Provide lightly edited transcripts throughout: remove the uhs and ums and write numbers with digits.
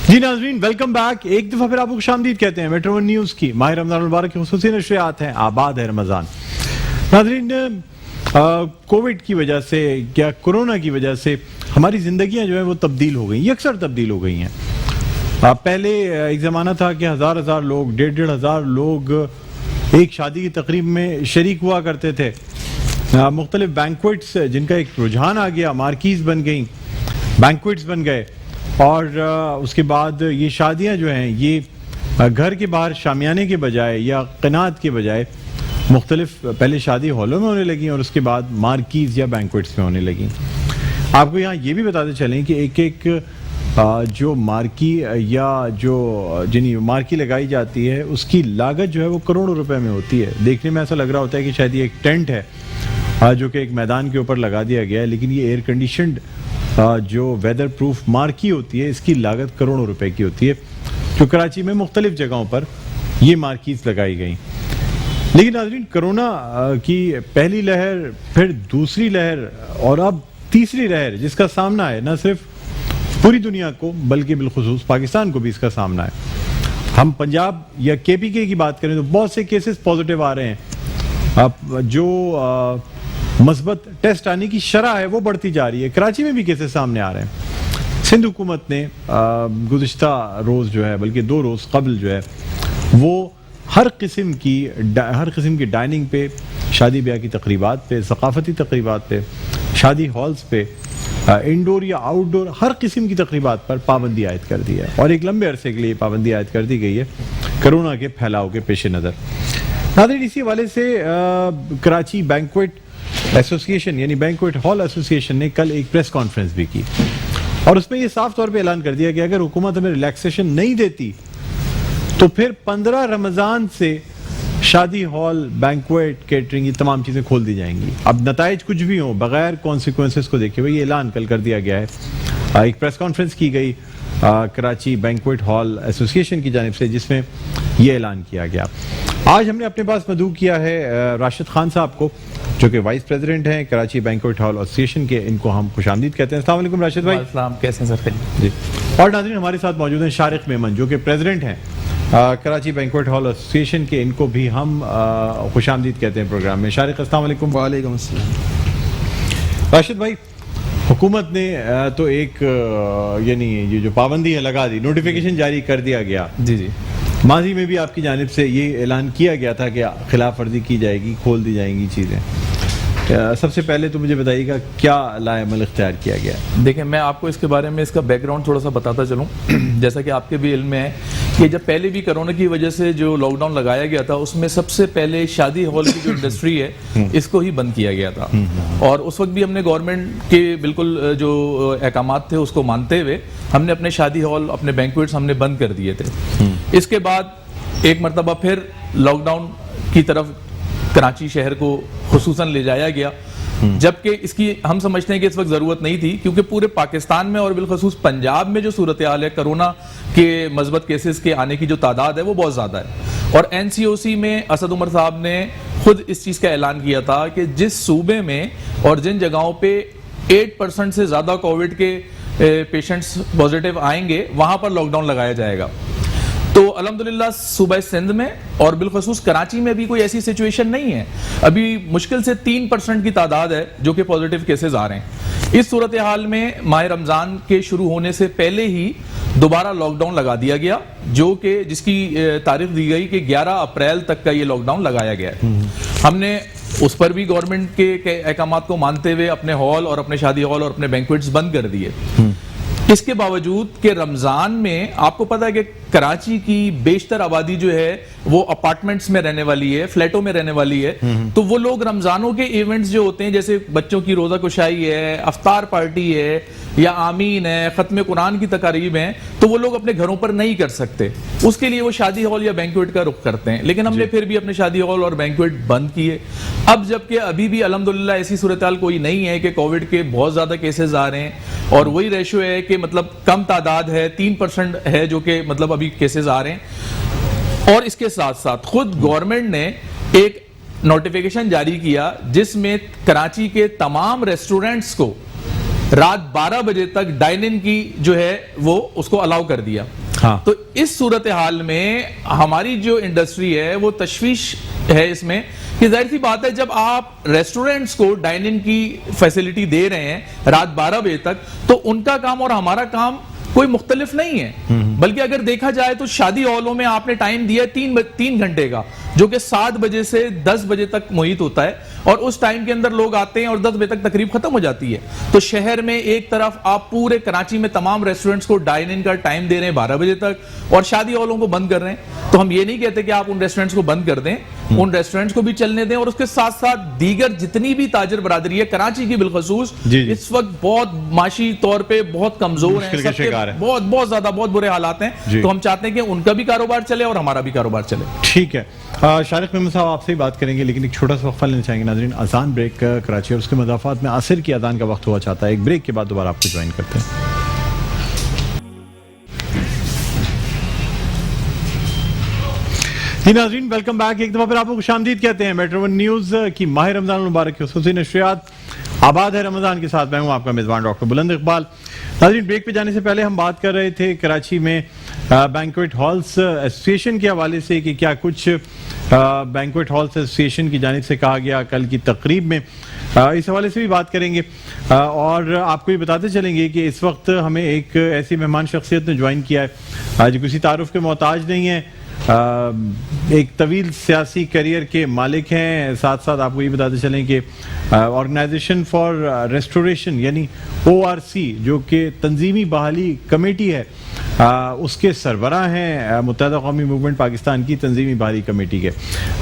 جی ناظرین welcome back. ایک دفعہ پھر آپ کو خوشامدید کہتے ہیں میٹرو ون نیوز کی ماہ رمضان المبارک کی خصوصی نشریات ہیں آباد ہے رمضان. ناظرین کووڈ کی وجہ سے یا کورونا کی وجہ سے ہماری زندگیاں جو ہیں وہ تبدیل ہو گئی ہیں, یکسر تبدیل ہو گئی ہیں. پہلے ایک زمانہ تھا کہ ہزار لوگ, 1,500 لوگ ایک شادی کی تقریب میں شریک ہوا کرتے تھے. مختلف بینکویٹس جن کا ایک رجحان آ گیا, مارکیز بن گئیں, بینکویٹس بن گئے, اور اس کے بعد یہ شادیاں جو ہیں یہ گھر کے باہر شامیانے کے بجائے یا قنات کے بجائے مختلف پہلے شادی ہالوں میں ہونے لگیں اور اس کے بعد مارکیز یا بینکویٹس میں ہونے لگیں. آپ کو یہاں یہ بھی بتاتے چلیں کہ ایک جو مارکی یا جو جنہیں مارکی لگائی جاتی ہے اس کی لاگت جو ہے وہ کروڑوں روپے میں ہوتی ہے. دیکھنے میں ایسا لگ رہا ہوتا ہے کہ شاید یہ ایک ٹینٹ ہے جو کہ ایک میدان کے اوپر لگا دیا گیا ہے, لیکن یہ ایئر کنڈیشنڈ جو ویدر پروف مارکی ہوتی ہے اس کی لاگت کروڑوں روپے کی ہوتی ہے, جو کراچی میں مختلف جگہوں پر یہ مارکیز لگائی گئیں. لیکن ناظرین کرونا کی پہلی لہر, پھر دوسری لہر اور اب تیسری لہر جس کا سامنا ہے نہ صرف پوری دنیا کو بلکہ بالخصوص پاکستان کو بھی اس کا سامنا ہے. ہم پنجاب یا KPK کی بات کریں تو بہت سے کیسز پازیٹیو آ رہے ہیں, جو مثبت ٹیسٹ آنے کی شرح ہے وہ بڑھتی جا رہی ہے. کراچی میں بھی کیسز سامنے آ رہے ہیں. سندھ حکومت نے گزشتہ روز جو ہے بلکہ 2 روز قبل جو ہے وہ ہر قسم کی ڈائننگ پہ, شادی بیاہ کی تقریبات پہ, ثقافتی تقریبات پہ, شادی ہالز پہ, انڈور یا آؤٹ ڈور ہر قسم کی تقریبات پر پابندی عائد کر دی ہے, اور ایک لمبے عرصے کے لیے پابندی عائد کر دی گئی ہے کرونا کے پھیلاؤ کے پیش نظر. ناظرین اسی حوالے سے کراچی بینکویٹ ایسوسیشن یعنی بینکویٹ ہال ایسوسیشن نے کل ایک پریس کانفرنس بھی کی, اور اس میں یہ صاف طور پہ اعلان کر دیا کہ اگر حکومت ہمیں ریلیکسیشن نہیں دیتی تو پھر 15 رمضان سے شادی ہال, بینکویٹ, کیٹرنگ یہ تمام چیزیں کھول دی جائیں گی. اب نتائج کچھ بھی ہوں بغیر کانسیکوینسز کو دیکھے ہوئے یہ اعلان کل کر دیا گیا ہے. ایک پریس کانفرنس کی گئی کراچی بینکویٹ ہال ایسوسیشن کی جانب سے جس میں یہ اعلان کیا گیا. آج ہم نے اپنے پاس مدعو کیا ہے راشد خان صاحب کو جو کہ وائس پریزیڈنٹ ہیں کراچی بینکویٹ ہال ایسوسیشن کے. ان کو ہم خوش آمدید کہتے ہیں. السلام علیکم راشد بھائی. السلام, کیسے ہیں سر؟ جی. اور ناظرین ہمارے ساتھ موجود ہیں شارق میمن جو کہ پریزیڈنٹ ہیں کراچی بینکویٹ ہال ایسوسیشن کے. ان کو بھی ہم خوش آمدید کہتے ہیں پروگرام میں. شارق السلام علیکم. وعلیکم السلام. راشد بھائی حکومت نے تو ایک یعنی یہ جو پابندی ہے لگا دی, نوٹیفیکیشن جاری کر دیا گیا. جی. ماضی میں بھی آپ کی جانب سے یہ اعلان کیا گیا تھا کہ خلاف ورزی کی جائے گی, کھول دی جائیں گی چیزیں. سب سے پہلے تو مجھے بتائیے گا کیا لائے عمل اختیار کیا گیا؟ دیکھیں میں آپ کو اس کے بارے میں اس کا بیک گراؤنڈ تھوڑا سا بتاتا چلوں. جیسا کہ آپ کے بھی علم میں ہے کہ جب پہلے بھی کرونا کی وجہ سے جو لاک ڈاؤن لگایا گیا تھا اس میں سب سے پہلے شادی ہال کی جو انڈسٹری ہے اس کو ہی بند کیا گیا تھا, اور اس وقت بھی ہم نے گورنمنٹ کے بالکل جو احکامات تھے اس کو مانتے ہوئے ہم نے اپنے شادی ہال, اپنے بینکویٹس ہم نے بند کر دیے تھے. اس کے بعد ایک مرتبہ پھر لاک ڈاؤن کی طرف کراچی شہر کو خصوصاً لے جایا گیا, جبکہ اس کی ہم سمجھتے ہیں کہ اس وقت ضرورت نہیں تھی, کیونکہ پورے پاکستان میں اور بالخصوص پنجاب میں جو صورتحال ہے کرونا کے مثبت کیسز کے آنے کی جو تعداد ہے وہ بہت زیادہ ہے. اور NCOC میں اسد عمر صاحب نے خود اس چیز کا اعلان کیا تھا کہ جس صوبے میں اور جن جگہوں پہ 8% سے زیادہ کووڈ کے پیشنٹس پازیٹیو آئیں گے وہاں پر لاک ڈاؤن لگایا جائے گا. تو الحمدللہ صوبہ سندھ میں اور بالخصوص کراچی میں بھی کوئی ایسی سچویشن نہیں ہے. ابھی مشکل سے 3% کی تعداد ہے جو کہ پازیٹیو کیسز آ رہے ہیں. اس صورتحال میں ماہ رمضان کے شروع ہونے سے پہلے ہی دوبارہ لاک ڈاؤن لگا دیا گیا, جو کہ جس کی تاریخ دی گئی کہ 11 اپریل تک کا یہ لاک ڈاؤن لگایا گیا ہے. ہم نے اس پر بھی گورنمنٹ کے احکامات کو مانتے ہوئے اپنے ہال اور اپنے شادی ہال اور اپنے بینکویٹس بند کر دیے. اس کے باوجود کہ رمضان میں آپ کو پتا ہے کہ کراچی کی بیشتر آبادی جو ہے وہ اپارٹمنٹس میں رہنے والی ہے, فلیٹوں میں رہنے والی ہے, تو وہ لوگ رمضانوں کے ایونٹس جو ہوتے ہیں جیسے بچوں کی روزہ کشائی ہے, افطار پارٹی ہے یا آمین ہے, ختم قرآن کی تقاریب ہیں, تو وہ لوگ اپنے گھروں پر نہیں کر سکتے. اس کے لیے وہ شادی ہال یا بینکویٹ کا رخ کرتے ہیں. لیکن ہم نے پھر بھی اپنے شادی ہال اور بینکویٹ بند کیے. اب جبکہ ابھی بھی الحمدللہ ایسی صورتحال کوئی نہیں ہے کہ کووڈ کے بہت زیادہ کیسز آ رہے ہیں, اور وہی ریشو ہے کہ مطلب کم تعداد ہے, 3% ہے جو کہ مطلب ابھی کیسز آ رہے ہیں. اور اس کے ساتھ ساتھ خود گورنمنٹ نے ایک نوٹیفیکیشن جاری کیا جس میں کراچی کے تمام ریسٹورنٹس کو رات 12 بجے تک ڈائن ان کی جو ہے وہ اس کو الاؤ کر دیا. ہاں. تو اس صورتحال میں ہماری جو انڈسٹری ہے وہ تشویش ہے اس میں کہ ظاہر سی بات ہے جب آپ ریسٹورینٹس کو ڈائن ان کی فیسلٹی دے رہے ہیں رات 12 بجے تک تو ان کا کام اور ہمارا کام کوئی مختلف نہیں ہے. بلکہ اگر دیکھا جائے تو شادی ہالوں میں آپ نے ٹائم دیا ہے 3 گھنٹے کا جو کہ 7 بجے سے 10 بجے تک محیط ہوتا ہے اور اس ٹائم کے اندر لوگ آتے ہیں اور 10 بجے تک تقریب ختم ہو جاتی ہے. تو شہر میں ایک طرف آپ پورے کراچی میں تمام ریسٹورنٹس کو ڈائن ان کا ٹائم دے رہے ہیں 12 بجے تک اور شادی ہالوں کو بند کر رہے ہیں. تو ہم یہ نہیں کہتے کہ آپ ان ریسٹورنٹس کو بند کر دیں, ان ریسٹورنٹس کو بھی چلنے دیں اور اس کے ساتھ ساتھ دیگر جتنی بھی تاجر برادری ہے کراچی کی بالخصوص اس وقت بہت معاشی طور پہ بہت کمزور ہیں, سب کے بہت زیادہ بہت برے حالات ہیں. تو ہم چاہتے ہیں کہ ان کا بھی کاروبار چلے اور ہمارا بھی کاروبار چلے. ٹھیک ہے, شارق میمن صاحب آپ سے ہی بات کریں گے لیکن ایک چھوٹا سا وقفہ لینا چاہیں گے. ناظرین, اذان بریک کراچی اور اس کے مضافات میں عصر کی اذان کا وقت ہوا چاہتا ہے. ایک بریک کے بعد دوبارہ آپ کو جوائن کرتے ہیں. جی ناظرین, ویلکم بیک. ایک دفعہ پھر آپ کو خوش آمدید کہتے ہیں. میٹرو ون نیوز کی ماہ رمضان المبارک کی خصوصی نشریات آباد ہے رمضان کے ساتھ. میں ہوں آپ کا میزبان ڈاکٹر بلند اقبال. ناظرین, بریک پہ جانے سے پہلے ہم بات کر رہے تھے کراچی میں بینکویٹ ہالز ایسوسیشن کے حوالے سے کہ کیا کچھ بینکویٹ ہالز ایسوسیشن کی جانب سے کہا گیا کل کی تقریب میں. اس حوالے سے بھی بات کریں گے اور آپ کو یہ بتاتے چلیں گے کہ اس وقت ہمیں ایک ایسی مہمان شخصیت نے جوائن کیا ہے جو کسی تعارف کے محتاج نہیں ہے, ایک طویل سیاسی کیریئر کے مالک ہیں. ساتھ ساتھ آپ کو یہ بتاتے چلیں کہ آرگنائزیشن فار ریسٹوریشن یعنی ORC جو کہ تنظیمی بحالی کمیٹی ہے اس کے سربراہ ہیں, متحدہ قومی موومنٹ پاکستان کی تنظیمی بحالی کمیٹی کے.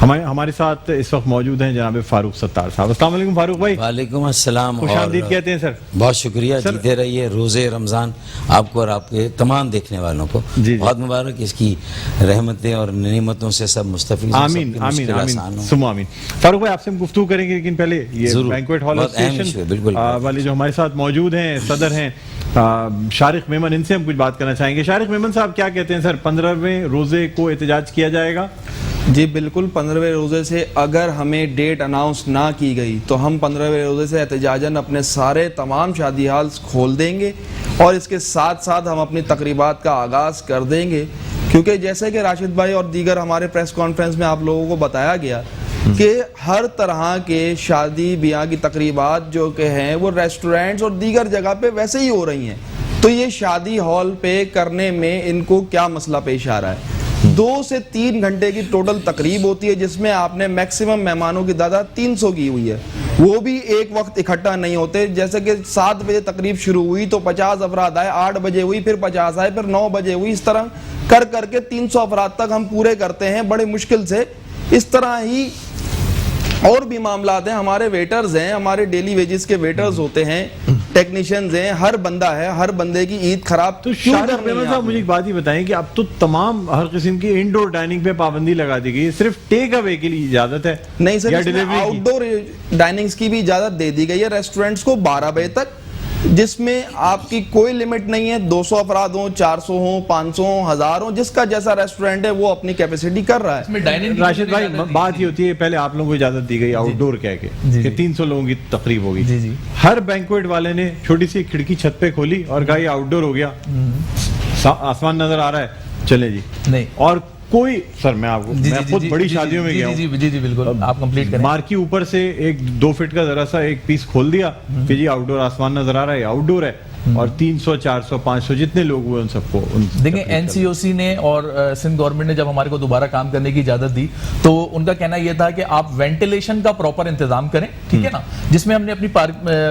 ہمارے ساتھ اس وقت موجود ہیں جناب فاروق ستار صاحب. السلام علیکم فاروق بھائی. وعلیکم السلام, خوش آمدید کہتے ہیں سر. بہت شکریہ. جیتے رہیے, روزے رمضان آپ کو اور آپ کے تمام دیکھنے والوں کو بہت مبارک. اس کی رحمتیں اور نعمتوں سے سب مستفید ہوں. آمین آمین آمین ثم آمین. فاروق بھائی, آپ سے ہم گفتگو کریں گے لیکن پہلے یہ بینکویٹ ہال ایسوسیشن والے جو ہمارے ساتھ موجود ہیں صدر ہیں شارق میمن, ان سے ہم کچھ بات کرنا چاہیں گے. شارق میمن صاحب کیا کہتے ہیں سر, 15ویں روزے کو احتجاج کیا جائے گا؟ جی بالکل, 15ویں روزے سے اگر ہمیں ڈیٹ اناؤنس نہ کی گئی تو ہم 15ویں روزے سے احتجاجاً اپنے سارے تمام شادی ہالز کھول دیں گے اور اس کے ساتھ ساتھ ہم اپنی تقریبات کا آغاز کر دیں گے. کیونکہ جیسے کہ راشد بھائی اور دیگر ہمارے پریس کانفرنس میں آپ لوگوں کو بتایا گیا کہ ہر طرح کے شادی بیاہ کی تقریبات جو کہ ہیں وہ ریسٹورنٹس اور دیگر جگہ پہ ویسے ہی ہو رہی ہیں. تو یہ شادی ہال پہ کرنے میں ان کو کیا مسئلہ پیش آ رہا ہے؟ 2 سے 3 گھنٹے کی ٹوٹل تقریب ہوتی ہے جس میں آپ نے میکسیمم مہمانوں کی تعداد 300 کی ہوئی ہے, وہ بھی ایک وقت اکٹھا نہیں ہوتے. جیسے کہ 7 بجے تقریب شروع ہوئی تو 50 افراد آئے, 8 بجے ہوئی پھر 50 آئے, پھر 9 بجے ہوئی. اس طرح کر کے 300 افراد تک ہم پورے کرتے ہیں بڑے مشکل سے. اس طرح ہی اور بھی معاملات ہیں. ہمارے ویٹرز ہیں, ہمارے ڈیلی ویجز کے ویٹرز ہوتے ہیں, ٹیکنیشنز ہیں, ہر بندہ ہے, ہر بندے کی عید خراب. تو شارق میمن صاحب مجھے ایک بات ہی بتائیں کہ اب تو تمام ہر قسم کی انڈور ڈائننگ پہ پابندی لگا دی گئی, صرف ٹیک اوے کے لیے اجازت ہے؟ نہیں سر, آؤٹ ڈور ڈائننگز کی بھی اجازت دے دی گئی ہے ریسٹورنٹس کو 12 بجے تک, جس میں آپ کی کوئی لیمٹ نہیں ہے. 200 افراد ہوں, 400 ہوں, 500 ہوں, 1000 ہوں, جس کا جیسا ریسٹورنٹ ہے وہ اپنی کیپیسٹی کر رہا ہے. راشد بھائی, بات یہ ہوتی ہے پہلے آپ لوگوں کو اجازت دی گئی آؤٹ ڈور کہہ کے کہ 300 لوگوں کی تقریب ہوگی. ہر بینکویٹ والے نے چھوٹی سی کھڑکی چھت پہ کھولی اور کہا یہ آؤٹ ڈور ہو گیا, آسمان نظر آ رہا ہے, چلے جی. نہیں, اور کوئی سر میں آپ کو میں خود بڑی شادیوں میں گیا ہوں, جی بالکل آپ کمپلیٹ کریں. مارکی اوپر سے ایک 2 فٹ کا ذرا سا ایک پیس کھول دیا کہ جی آؤٹ ڈور, آسمان نظر آ رہا ہے, آؤٹ ڈور ہے, اور 300 400 500 جتنے لوگ ہوئے ان سب کو دیکھیں. NCOC نے اور سندھ گورنمنٹ نے جب ہمارے کو دوبارہ کام کرنے کی اجازت دی تو ان کا کہنا یہ تھا کہ آپ وینٹیلیشن کا پراپر انتظام کریں, ٹھیک ہے نا, جس میں ہم نے اپنی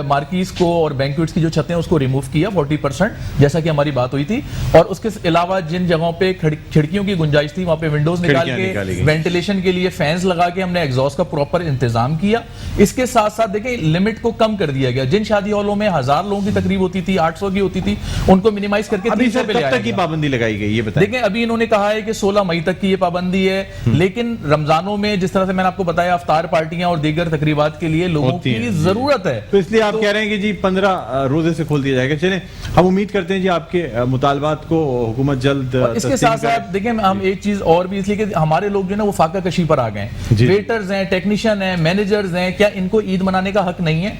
مارکیز کو اور بینکویٹس کی جو چھتیں اس کو ریموو کیا 40% جیسا کہ ہماری بات ہوئی تھی, اور اس کے علاوہ جن جگہوں پہ کھڑکیوں کی گنجائش تھی وہاں پہ ونڈوز نکال کے وینٹیلیشن کے لیے فینس لگا کے ہم نے ایگزاسٹ کا پراپر انتظام کیا. اس کے ساتھ ساتھ دیکھیں لمٹ کو کم کر دیا گیا. جن شادی ہالوں میں 1000 لوگوں کی تقریب ہوتی تھی, 800 کی ہوتی تھی, ان کو منیمائز کر کے 300 پہ لے آیا. کب تک کی پابندی لگائی گئی یہ بتائیں؟ دیکھیں ابھی انہوں نے کہا ہے کہ 16 مئی تک کی یہ پابندی ہے, لیکن رمضانوں میں جس طرح سے میں نے آپ کو بتایا افطار پارٹیاں اور دیگر تقریبات کے لیے لوگوں کی ضرورت ہے, تو اس لیے آپ کہہ رہے ہیں کہ جی 15 روزے سے کھول دیا جائے گا. چلیں ہم امید کرتے ہیں جی آپ کے مطالبات کو حکومت جلد. اس کے ساتھ ساتھ دیکھیں ہم ایک چیز اور بھی, اس لیے کہ ہمارے لوگ جو ہے نا وہ فاقہ کشی پر آ گئے ہیں, ویٹرز ہیں, ٹیکنیشین ہیں, مینیجرز ہیں, کیا ان کو عید منانے کا حق نہیں ہے؟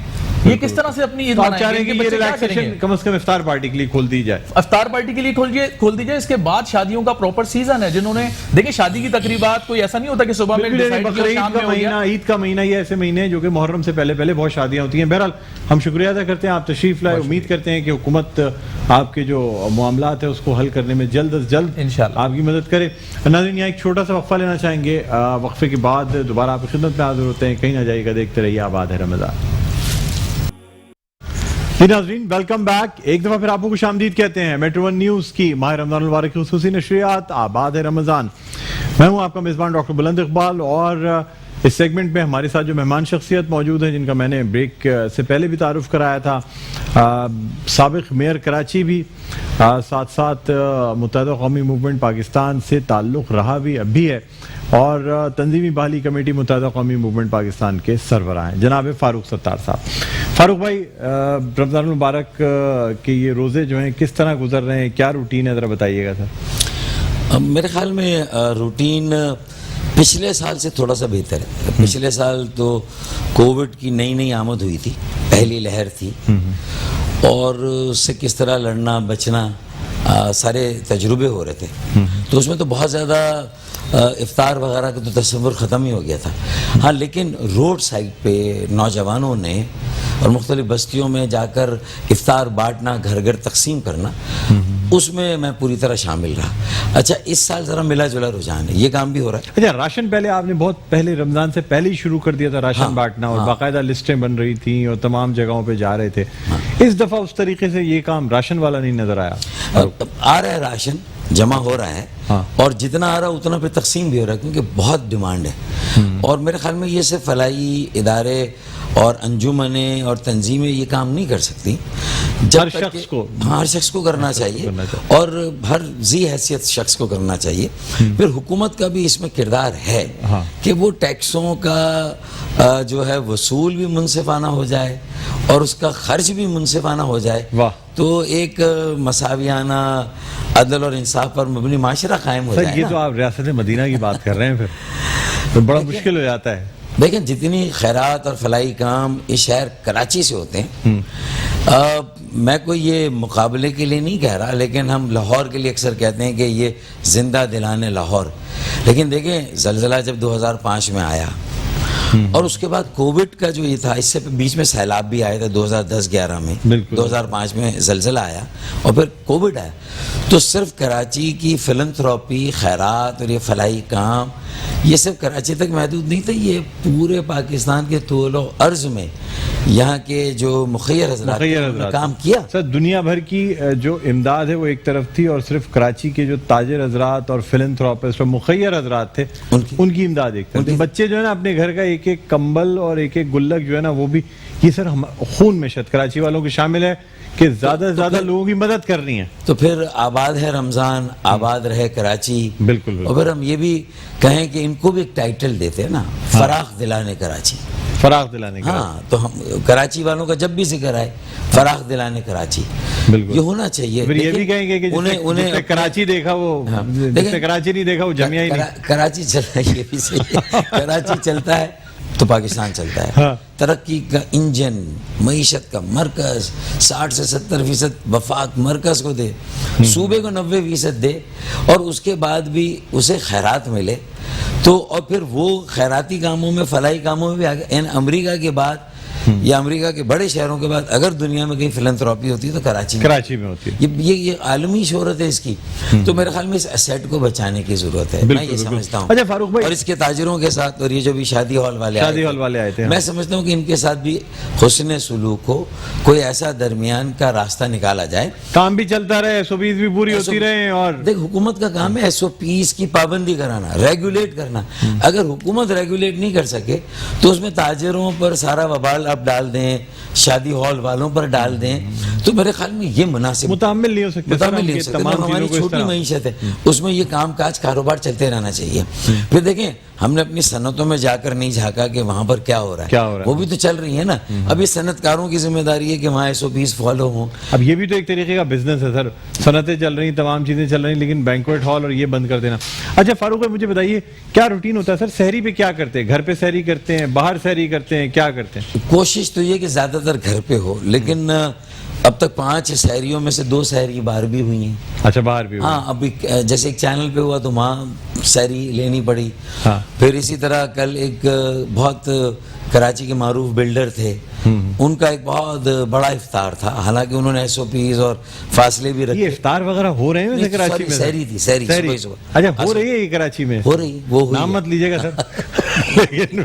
یہ کس طرح سے اپنی عید تو آپ منائیں چاہ گے؟ رہے ہیں کہ بچے یہ کیا کریں گے؟ ریلیکسیشن کم از کم افطار پارٹی کے لیے کھول دی جائے؟ افطار پارٹی کے لیے کھول دی جائے. اس کے بعد شادیوں کا پراپر سیزن ہے. جنہوں نے دیکھیں شادی کی تقریبات کوئی ایسا نہیں ہوتا کہ صبح میں ڈیسائیڈ کیا شام میں ہو گیا. عید کا مہینہ یہ ایسے مہینے ہیں جو کہ محرم سے پہلے بہت شادیاں ہوتی ہیں. بہرحال ہم شکریہ ادا کرتے ہیں آپ تشریف لائے. امید کرتے ہیں کہ حکومت آپ کے جو معاملات ہیں اس کو حل کرنے میں جلد از جلد انشاءاللہ آپ کی مدد کرے. ناظرین یہاں ایک چھوٹا سا وقفہ لینا چاہیں گے. وقفے کے بعد دوبارہ آپ کی خدمت میں حاضر ہوتے ہیں. کہیں نہ جائیے گا, دیکھتے رہیے آباد ہے رمضان. جی ناظرین ویلکم بیک. ایک دفعہ پھر آپ کو خوش آمدید کہتے ہیں میٹرو ون نیوز کی ماہ رمضان المبارک کی خصوصی نشریات آباد ہے رمضان. میں ہوں آپ کا میزبان ڈاکٹر بلند اقبال, اور اس سیگمنٹ میں ہمارے ساتھ جو مہمان شخصیت موجود ہیں جن کا میں نے بریک سے پہلے بھی تعارف کرایا تھا, سابق میئر کراچی بھی, ساتھ ساتھ متحدہ قومی موومنٹ پاکستان سے تعلق رہا بھی اب بھی ہے, اور تنظیمی بحالی کمیٹی متحدہ قومی موومنٹ پاکستان کے سربراہ ہیں جناب فاروق ستار صاحب. فاروق بھائی, رمضان المبارک کے یہ روزے جو ہیں کس طرح گزر رہے ہیں, کیا روٹین ہے, ذرا بتائیے گا سر. میرے خیال میں روٹین پچھلے سال سے تھوڑا سا بہتر ہے. پچھلے سال تو کووڈ کی نئی آمد ہوئی تھی, پہلی لہر تھی, اور اس سے کس طرح لڑنا بچنا سارے تجربے ہو رہے تھے. تو اس میں تو بہت زیادہ افطار وغیرہ کا تو تصور ختم ہی ہو گیا تھا. ہاں لیکن روڈ سائڈ پہ نوجوانوں نے اور مختلف بستیوں میں جا کر افطار بانٹنا, گھر گھر تقسیم کرنا, اس میں میں پوری طرح شامل رہا. اچھا اس سال ذرا ملا جلا رجحان ہے, یہ کام بھی ہو رہا ہے. اچھا راشن پہلے آپ نے بہت پہلے رمضان سے پہلے ہی شروع کر دیا تھا راشن بانٹنا, اور باقاعدہ لسٹیں بن رہی تھیں اور تمام جگہوں پہ جا رہے تھے. اس دفعہ اس طریقے سے یہ کام راشن والا نہیں نظر آیا. آ رہا ہے راشن, جمع ہو رہا ہے, اور جتنا آ رہا اتنا پہ تقسیم بھی ہو رہا ہے, کیونکہ بہت ڈیمانڈ ہے. اور میرے خیال میں یہ صرف فلاحی ادارے اور انجمنیں اور تنظیمیں یہ کام نہیں کر سکتی. ہر شخص کو, ہر شخص کو کرنا چاہیے, اور ہر ذی حیثیت شخص کو کرنا چاہیے. پھر حکومت کا بھی اس میں کردار ہے کہ وہ ٹیکسوں کا جو ہے وصول بھی منصفانہ ہو جائے اور اس کا خرچ بھی منصفانہ ہو جائے. تو ایک مساویانہ عدل اور انصاف پر مبنی معاشرہ قائم ہو جائے. یہ تو آپ ریاست مدینہ کی بات کر رہے ہیں, پھر تو بڑا مشکل ہو جاتا ہے. دیکھیں جتنی خیرات اور فلاحی کام اس شہر کراچی سے ہوتے ہیں, میں کوئی یہ مقابلے کے لیے نہیں کہہ رہا, لیکن ہم لاہور کے لیے اکثر کہتے ہیں کہ یہ زندہ دلانے لاہور. لیکن دیکھیں زلزلہ جب 2005 میں آیا, اور اس کے بعد کووڈ کا جو یہ تھا, اس سے بیچ میں سیلاب بھی آیا تھا 2010-11 میں, 2005 میں زلزلہ آیا, اور پھر کووڈ آیا. تو صرف کراچی کی فلنتھراپی, خیرات اور یہ فلاحی کام یہ صرف کراچی تک محدود نہیں تھا, یہ پورے پاکستان کے طول و عرض میں یہاں کے جو مخیر حضرات نے کام کیا. سر دنیا بھر کی جو امداد ہے وہ ایک طرف تھی, اور صرف کراچی کے جو تاجر حضرات اور فلنتھراپسٹ اور مخیر حضرات تھے ان کی امداد ایک طرف. بچے جو ہے نا اپنے گھر کا ایک ایک کمبل اور ایک ایک گلک جو ہے نا, وہ بھی یہ سر خون میں شد کراچی والوں کے شامل ہے کہ زیادہ سے زیادہ لوگوں کی مدد کرنی ہے. تو پھر آباد ہے رمضان, آباد رہے کراچی. بالکل. اور پھر ہم یہ بھی کہیں کہ ان کو بھی ایک ٹائٹل دیتے ہیں نا, فراخ دلانے کراچی. فراخ دلانے کا, ہاں, تو ہم کراچی والوں کا جب بھی ذکر آئے فراخ دلانے کراچی, یہ ہونا چاہیے. پھر یہ بھی کہیں گے کہ جس نے کراچی دیکھا وہ, جس نے کراچی نہیں دیکھا وہ جمعہ ہی نہیں. کراچی چل رہا ہے, یہ بھی صحیح ہے. کراچی چلتا ہے تو پاکستان چلتا ہے. ترقی کا انجن, معیشت کا مرکز, 60 سے 70% وفاق مرکز کو دے, صوبے کو 90% دے, اور اس کے بعد بھی اسے خیرات ملے. تو اور پھر وہ خیراتی کاموں میں, فلاحی کاموں میں بھی آگے. امریکہ کے بعد یا امریکہ کے بڑے شہروں کے بعد اگر دنیا میں کہیں فلنتھراپی ہوتی ہے تو کراچی میں ہوتی ہے. یہ عالمی شہرت ہے اس کی. تو میرے خیال میں اس ایسیٹ کو بچانے کی ضرورت ہے, میں یہ سمجھتا ہوں. اچھا فاروق بھائی, اور اس کے تاجروں کے ساتھ, اور یہ جو بھی شادی ہال والے آئے تھے, میں سمجھتا ہوں کہ ان کے ساتھ بھی حسن سلوک ہو, کوئی ایسا درمیان کا راستہ نکالا جائے. کام بھی چلتا رہے, SOPs بھی پوری ہوتی رہے. اور دیکھ حکومت کا کام ہے SOPs کی پابندی کرانا, ریگولیٹ کرنا. اگر حکومت ریگولیٹ نہیں کر سکے تو اس میں تاجروں پر سارا وبال آپ ڈال دیں, شادی ہال والوں پر ڈال دیں, تو میرے خیال میں یہ مناسب متعامل نہیں ہو سکتے. ہماری چھوٹی معیشت ہے, اس میں یہ کام کاج کاروبار چلتے رہنا چاہیے. پھر دیکھیں ہم نے اپنی صنعتوں میں جا کر نہیں جھانکا کہ وہاں پر کیا ہو رہا ہے, وہ بھی تو چل رہی ہے نا. اب یہ صنعت کاروں کی ذمہ داری ہے کہ وہاں SOPs فالو ہوں. اب یہ بھی تو ایک طریقے کا بزنس ہے سر, صنعتیں چل رہی, تمام چیزیں چل رہی, لیکن بینکویٹ ہال اور یہ بند کر دینا. اچھا فاروق بھائی مجھے بتائیے کیا روٹین ہوتا ہے سر, سحری پہ کیا کرتے ہیں, گھر پہ سحری کرتے ہیں, باہر سحری کرتے ہیں, کیا کرتے ہیں؟ کوشش تو یہ کہ زیادہ تر گھر پہ ہو، لیکن اب تک 5 سحریوں میں سے 2 سحری باہر بھی ہوئی ہیں. اچھا باہر بھی ہاں ابھی جیسے ایک چینل پہ ہوا تو وہاں سحری لینی پڑی. ہاں. پھر اسی طرح کل ایک بہت کراچی کے معروف بلڈر تھے، ان کا ایک بہت بڑا افطار تھا، حالانکہ انہوں نے SOPs اور فاصلے بھی رکھے. یہ افطار وغیرہ ہو رہے ہیں ویسے کراچی میں؟ سحری تھی، سحری صبح صبح. اچھا ہو رہی ہے یہ کراچی میں؟ ہو رہی وہ ہوئی نام ہے. مت لیجیے گا سر، لیکن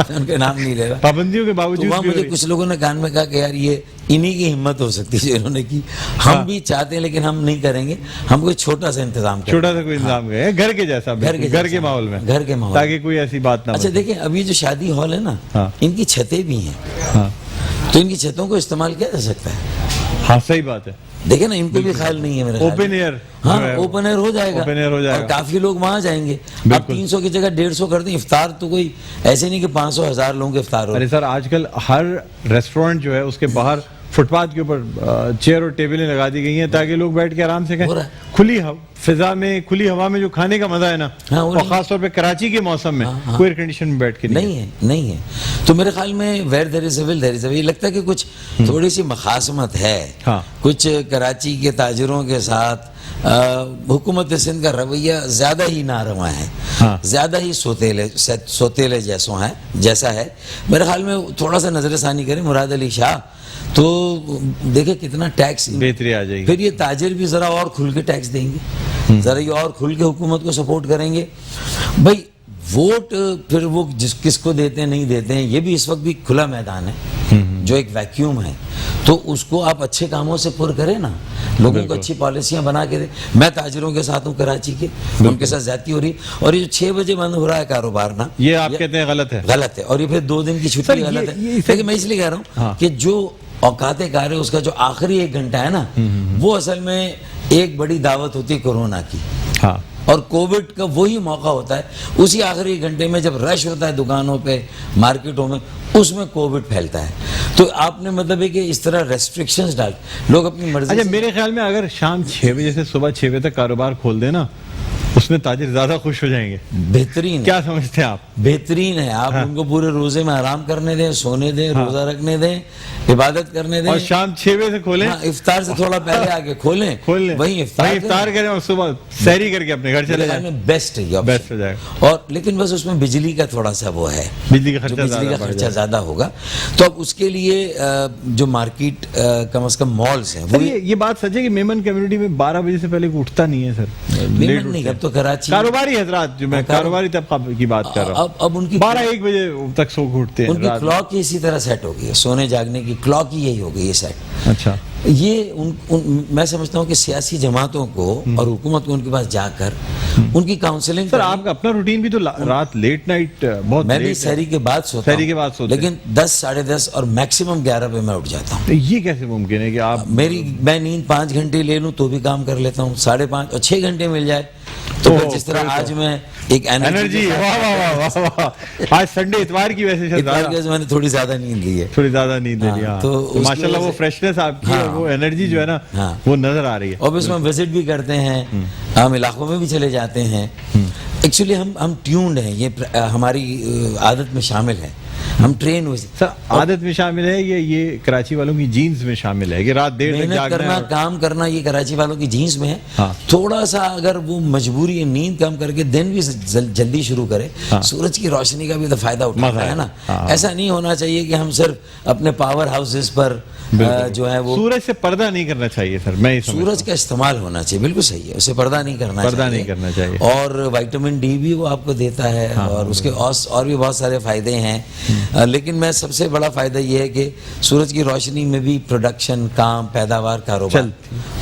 ان کے نام نہیں لے رہا. پابندیوں کے تو باوجود وہاں بھی ہو مجھے رہی ہے. کچھ لوگوں نے کان میں کہا کہ یار یہ انہی کی ہمت ہو سکتی ہے جو انہوں نے کی. ہم بھی چاہتے ہیں لیکن ہم نہیں کریں گے، ہم کوئی چھوٹا سا انتظام کریں. چھوٹا سا کوئی انتظام ہے گھر کے جیسا، گھر کے ماحول میں، گھر کے ماحول. تاکہ کوئی ایسی بات نہ اچھا بنے. دیکھیں ابھی جو شادی ہال ہے نا، ہاں. ان کی چھتیں بھی ہیں، ہاں تو ان کی چھتوں کو استعمال کیا جا سکتا ہے. ہاں صحیح بات ہے. دیکھیں نا ان کو بھی خیال نہیں ہے میرے خیال اوپن میں. ایئر. ہاں اوپن ایئر ہو جائے گا، اوپن ایئر ہو جائے اور گا. کافی لوگ وہاں جائیں گے. اب 300 کی جگہ 150 کر دیں. افطار تو کوئی ایسے نہیں کہ 500 1000 لوگوں کے افطار ہو. ارے سر آج کل ہر ریسٹورینٹ جو ہے اس کے باہر فٹ پاتھ کے اوپر چیئر اور ٹیبلیں لگا دی گئی ہیں تاکہ لوگ بیٹھ کے آرام سے ہو کھائیں. رہا ہے. کھلی فضا میں، کھلی ہوا میں جو کھانے کا مزہ ہے نا، ہاں، وہ اور نہیں. خاص طور پہ کراچی کے موسم میں کوئی ایئر کنڈیشن میں بیٹھ کے نہیں ہے. تو میرے خیال میں ویر دیر از ول دیر از ول. لگتا ہے کہ کچھ تھوڑی سی مخاصمت ہے ہاں. کچھ کراچی کے تاجروں کے ساتھ. حکومت سندھ کا رویہ زیادہ ہی ناروا ہے، ہاں. زیادہ ہی سوتیلے جیسا ہے. میرے خیال میں تھوڑا سا نظر ثانی کریں مراد علی شاہ تو دیکھیں کتنا ٹیکس بہتری آ جائے گی. پھر یہ تاجر بھی ذرا اور کھل کے ٹیکس دیں گے، ذرا یہ اور کھل کے حکومت کو سپورٹ کریں گے. بھائی ووٹ پھر وہ کس کو دیتے ہیں نہیں دیتے ہیں یہ بھی اس وقت بھی کھلا میدان ہے، جو ایک ویکیوم ہے. تو اس کو آپ اچھے کاموں سے پر کریں نا، لوگوں کو اچھی پالیسیاں بنا کے دیں. میں تاجروں کے ساتھ ہوں کراچی کے، ان کے ساتھ زیادتی ہو رہی ہے. اور یہ جو 6 بجے بند ہو رہا ہے کاروبار نا، یہ آپ کہتے ہیں غلط ہے. غلط ہے. اور یہ پھر 2 دن کی چھٹی غلط ہے. لیکن میں اس لیے کہہ رہا ہوں کہ جو اوقات کار ہے اس کا جو آخری 1 گھنٹہ ہے نا، وہ اصل میں ایک بڑی دعوت ہوتی ہے کورونا کی. ہاں. اور کووڈ کا وہی موقع ہوتا ہے، اسی آخری 1 گھنٹے میں جب رش ہوتا ہے دکانوں پہ، مارکیٹوں میں، اس میں کووڈ پھیلتا ہے. تو آپ نے مطلب ہے کہ اس طرح ریسٹرکشنز ڈال لوگ اپنی مرضی. اچھا میرے خیال میں اگر شام 6 بجے سے صبح 6 بجے تک کاروبار کھول دیں نا، اس میں تاجر زیادہ خوش ہو جائیں گے. بہترین کیا سمجھتے ہیں آپ؟ بہترین ہے. آپ ان کو پورے روزے میں آرام کرنے دیں، سونے دیں، روزہ رکھنے دیں، عبادت کرنے دیں. اور شام 6 بجے سے کھولیں. ہاں افطار سے تھوڑا پہلے آ کے کھول لیں، وہیں افطار کریں اور صبح سحری کر کے اپنے گھر چلے جائیں. بیسٹ ہے یہ بیسٹ ہو جائے گا. اور لیکن بس اس میں بجلی کا تھوڑا سا وہ ہے، بجلی کا خرچہ زیادہ ہوگا. تو اب اس کے لیے جو مارکیٹ کم از کم مالز ہیں وہ یہ بات سچ ہے کہ میمن کمیونٹی میں 12 بجے سے پہلے اٹھتا نہیں ہے سر. میمن نہیں، اب تو کراچی کاروباری حضرات، جو میں کاروباری طبقہ کی بات کر رہا ہوں، اب ان کی 12-1 بجے تک سو اٹھتے ہیں. ان کی کلاک ہی اسی طرح سیٹ ہو گئی ہے، سونے جاگنے کی کلاک ہی یہی ہو گئی ہے سیٹ. اچھا. یہ میں سمجھتا ہوں کہ سیاسی جماعتوں کو اور حکومت کو ان کے پاس جا کر ان کی کاؤنسلنگ. سر آپ کا اپنا روٹین بھی تو رات لیٹ نائٹ بہت. میں بھی سحری کے بعد سوتا ہوں، لیکن 10 ساڑھے 10 اور میکسیمم 11 پہ میں اٹھ جاتا ہوں. یہ کیسے ممکن ہے کہ آپ؟ میں نیند 5 گھنٹے لے لوں تو بھی کام کر لیتا ہوں. 5.5 اور 6 گھنٹے مل جائے تو پھر جس طرح آج میں ایک انرجی. آج سنڈے اتوار کی وجہ سے میں نے تھوڑی زیادہ نیند لی ہے، تھوڑی زیادہ نیند لی. تو ماشاءاللہ وہ فریشنس آپ کی، وہ انرجی جو ہے نا وہ نظر آ رہی ہے. اور اس میں وزٹ بھی کرتے ہیں، ہم علاقوں میں بھی چلے جاتے ہیں. ایکچولی ہم ٹیونڈ ہیں، یہ ہماری عادت میں شامل ہے. ہم ٹرین ہوئے. سر عادت میں شامل ہے یہ کراچی والوں کی جینز میں شامل ہے کہ رات دیر تک محنت کرنا، کام کرنا، یہ کراچی والوں کی جینز میں ہے. تھوڑا سا اگر وہ مجبوری ہے نیند کم کر کے دن بھی جلدی شروع کرے، سورج کی روشنی کا بھی تو فائدہ اٹھانا ہے نا. ایسا نہیں ہونا چاہیے کہ ہم صرف اپنے پاور ہاؤسز پر جو ہے وہ سورج سے پردہ نہیں کرنا چاہیے. سر میں سورج کا استعمال ہونا چاہیے، بالکل صحیح ہے، اسے پردہ نہیں کرنا چاہیے. اور وائٹامن ڈی بھی وہ آپ کو دیتا ہے، اور اس کے اور بھی بہت سارے فائدے ہیں. لیکن میں سب سے بڑا فائدہ یہ ہے کہ سورج کی روشنی میں بھی پروڈکشن، کام، پیداوار، کاروبار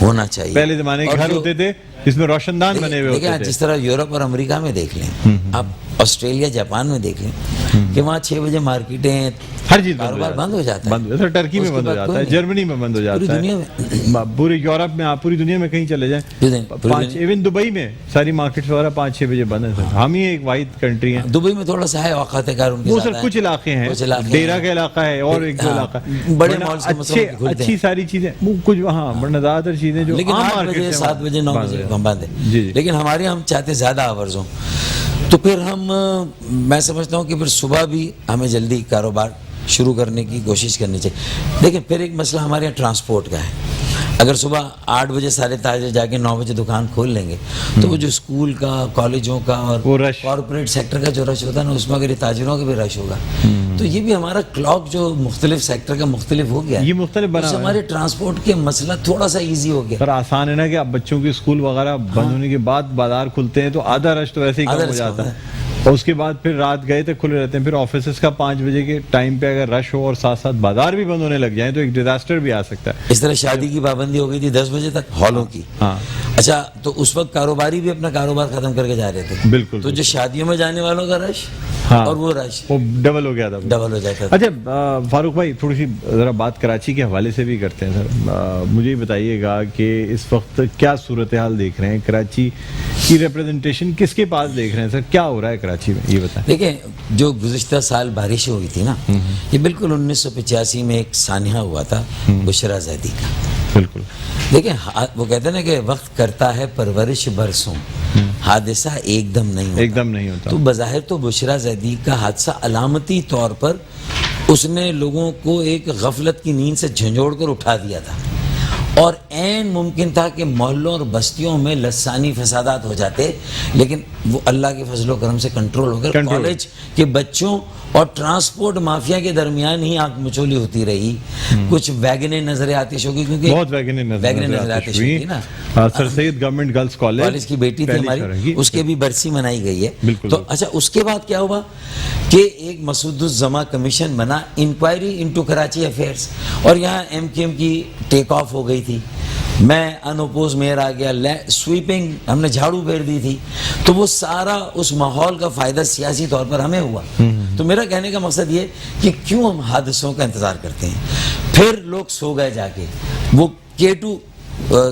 ہونا چاہیے. پہلے زمانے کے گھر ہوتے تھے جس میں روشن دان بنے ہوئے ہوتے تھے. جس طرح یورپ اور امریکہ میں دیکھ لیں، آپ آسٹریلیا، جاپان میں دیکھ لیں کہ وہاں 6 بجے مارکیٹیں، ہر چیز کاروبار بند ہو جاتا ہے. سر ٹرکی میں بند ہو جاتا ہے، جرمنی میں بند ہو جاتا ہے، دنیا میں، پورے یورپ میں، آپ پوری دنیا میں کہیں چلے جائیں. ایون دبئی میں ساری مارکیٹس وغیرہ 5-6 بجے بند ہیں. ہم ہی ایک واحد کنٹری ہیں. دبئی میں تھوڑا سا ہے اوقات کار ان کے وہ ساتھ. سر کچھ علاقے ہیں، ڈیرا کا علاقہ ہے اور ایک دو علاقہ بڑے مالز کے مسئلے اچھی ساری چیزیں کچھ وہاں بڑا زیادہ چیزیں جو لیکن 8 بجے 7 بجے 9 بجے بند ہے. لیکن ہمارے ہم چاہتے زیادہ آورز ہوں. تو پھر میں سمجھتا ہوں کہ پھر صبح بھی ہمیں جلدی کاروبار شروع کرنے کی کوشش کرنی چاہیے. دیکھیں پھر ایک مسئلہ ہمارے یہاں ٹرانسپورٹ کا ہے. اگر صبح 8 بجے سارے تاجر جا کے 9 بجے دکان کھول لیں گے تو وہ جو اسکول کا, کالجوں کا اور کارپوریٹ سیکٹر کا جو رش ہوتا ہے نا, اس میں اگر یہ تاجروں کا بھی رش ہوگا تو یہ بھی ہمارا کلاک جو مختلف سیکٹر کا مختلف ہو گیا, یہ مختلف بنا ہوا ہے. ہمارے ٹرانسپورٹ کے مسئلہ تھوڑا سا ایزی ہو گیا. سر آسان ہے نا کہ اب بچوں کے اسکول وغیرہ بند ہونے کے بعد بازار کھلتے ہیں تو آدھا رش تو ایسے ہی کم ہو جاتا ہے, اور اس کے بعد پھر رات گئے تک کھلے رہتے ہیں. پھر آفیسز کا 5 بجے کے ٹائم پہ اگر رش ہو اور ساتھ ساتھ بازار بھی بند ہونے لگ جائیں تو ایک ڈیزاسٹر بھی آ سکتا ہے. اس طرح شادی کی پابندی ہو گئی تھی 10 بجے تک ہالوں کی. اچھا, تو اس وقت کاروباری بھی اپنا کاروبار ختم کر کے جا رہے تھے. بالکل. تو جو شادیوں میں جانے والوں کا رش اور وہ رش وہ ڈبل ہو گیا تھا, ڈبل ہو جاتا تھا. اچھا فاروق بھائی, تھوڑی سی ذرا بات کراچی کے حوالے سے بھی کرتے ہیں سر. مجھے یہ بتائیے گا کہ اس وقت کیا صورتحال دیکھ رہے ہیں, کراچی کی ریپرزنٹیشن کس کے پاس دیکھ رہے ہیں سر, کیا ہو رہا ہے کراچی میں, یہ بتائیں. دیکھیں جو گزشتہ سال بارشیں ہوئی تھی نا, یہ بالکل 1985 میں ایک سانحہ ہوا تھا بشرا زیدی کا. بالکل. دیکھیں وہ کہتے ہیں نا کہ وقت کرتا ہے پرورش برسوں, حادثہ ایک دم نہیں ہوتا. تو بظاہر تو بشرا زیدی کا حادثہ علامتی طور پر اس نے لوگوں کو ایک غفلت کی نیند سے جھنجھوڑ کر اٹھا دیا تھا, اور عین ممکن تھا کہ محلوں اور بستیوں میں لسانی فسادات ہو جاتے, لیکن وہ اللہ کے فضل و کرم سے کنٹرول ہو کر کالج کے بچوں اور ٹرانسپورٹ مافیا کے درمیان ہی آنکھ مچولی ہوتی رہی. کچھ ویگنیں نظر آتش ہوگی, کیونکہ بہت ویگنیں نظر آتش ہوئی نا. سر سید گورنمنٹ گرلز کالج کی بیٹی تھی ہماری, اس کے بھی برسی منائی گئی ہے. تو اچھا اس کے بعد کیا ہوا کہ ایک مسعود الزما کمیشن بنا, انکوائری انٹو کراچی افیئرس, اور یہاں ایم کیو ایم کی ٹیک آف ہو گئی تھی. میں ان اپوز میئر آ گیا, سویپنگ ہم نے جھاڑو پھیر دی تھی. تو وہ سارا اس ماحول کا فائدہ سیاسی طور پر ہمیں ہوا. تو میرا کہنے کا مقصد یہ کہ کیوں ہم حادثوں کا انتظار کرتے ہیں. پھر لوگ سو گئے جا کے. وہ K2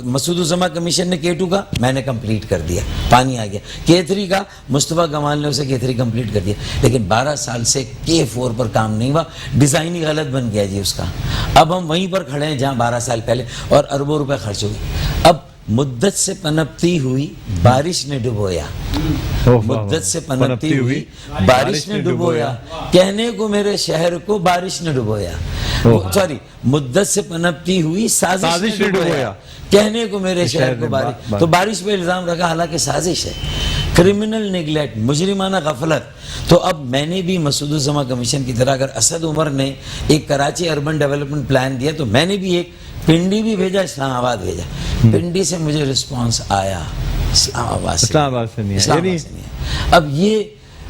مسعود الزما کمیشن نے K2 کا, میں نے کمپلیٹ کر دیا, پانی آ گیا. K3 کا مصطفیٰ کمال نے اسے K3 کمپلیٹ کر دیا, لیکن 12 سال سے K4 پر کام نہیں ہوا. ڈیزائن ہی غلط بن گیا جی اس کا. اب ہم وہیں پر کھڑے ہیں جہاں 12 سال پہلے, اور اربوں روپے خرچ ہوئے. اب مدت سے پنپتی ہوئی بارش نے ڈبویا, مدت سے پنپتی ہوئی بارش نے ڈبویا, کہنے کو میرے شہر کو بارش نے ڈبویا. سوری, مدت سے پنپتی ہوئی سازش نے ڈبویا, کہنے کو میرے شہر کو بارش. تو بارش پہ الزام رکھا, حالانکہ سازش ہے. کرمنل نیگلیکٹ, مجرمانہ غفلت. تو اب میں نے بھی مسعود الزما کمیشن کی طرح, اگر اسد عمر نے ایک کراچی اربن ڈیولپمنٹ پلان دیا تو میں نے بھی ایک پنڈی بھی بھیجا, اسلام آباد بھیجا. پنڈی سے مجھے رسپانس آیا, اسلام آباد سے نہیں. اب یہ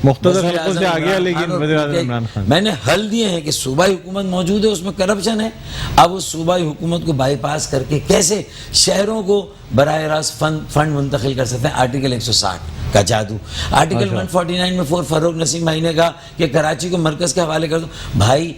مختصر حلقوں سے آ گیا, لیکن وزیر اعظم عمران خان میں نے حل دیے ہیں کہ صوبائی حکومت موجود ہے, اس میں کرپشن ہے. اب اس صوبائی حکومت کو بائی پاس کر کے کیسے شہروں کو براہ راست فنڈ منتقل کر سکتے ہیں. آرٹیکل 160 کا جادو. آرٹیکل 149 میں فاروق نسیم بھائی نے کہا کہ کراچی کو مرکز کے حوالے کر دو. بھائی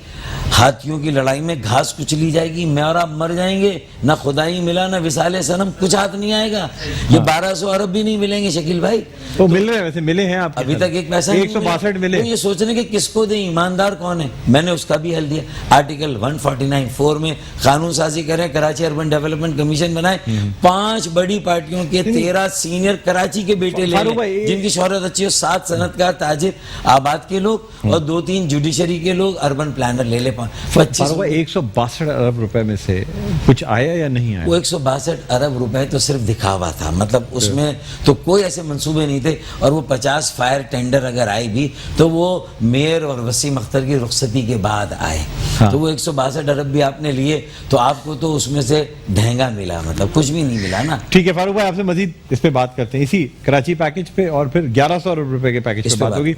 ہاتھیوں کی لڑائی میں گھاس کچلی جائے گی, میں اور آپ مر جائیں گے, نہ خدائی ملا نہ وصال صنم, کچھ ہاتھ نہیں آئے گا. یہ 1200 ارب بھی نہیں ملیں گے شکیل بھائی. وہ مل رہے ہیں, ویسے ملے ہیں آپ ابھی تک ایک پیسہ 162 ملے. یہ سوچنے کہ کس کو دیں, ایماندار کون ہے. میں نے اس کا بھی حل دیا. آرٹیکل 149(4) میں قانون سازی کریں, کراچی اربن ڈیولپمنٹ کمیشن بنائیں, 5 بڑی پارٹیوں کے 13 سینئر کراچی کے بیٹے لے لیں جن کی شہرت اچھی ہو, 7 صنعتکار تاجر آباد کے لوگ اور 2-3 جوڈیشری کے لوگ, اربن پلانر لے لے. 162 ارب روپے میں سے کچھ آیا یا نہیں آیا؟ وہ 162 ارب روپے تو صرف دکھاوا تھا, مطلب اس میں تو کوئی ایسے منصوبے نہیں تھے. اور وہ 50 فائر ٹینڈر اگر آئے بھی تو وہ میئر اور وسیم اختر کی رخصتی کے بعد آئے. تو وہ 162 ارب بھی آپ نے لیے تو آپ کو تو اس میں سے ڈھینگا ملا, مطلب کچھ بھی نہیں ملا نا. ٹھیک ہے فاروق بھائی, آپ سے مزید اس پہ بات کرتے ہیں, اسی کراچی پیکج پہ, اور پھر 1100 ارب روپے کے پیکج پہ بات ہوگی.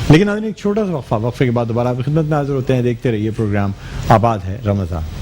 لیکن آج ایک چھوٹا سا وقفے کے بعد دوبارہ آپ کی خدمت میں حاضر ہوتے ہیں. دیکھتے رہیے پروگرام آباد ہے رمضان.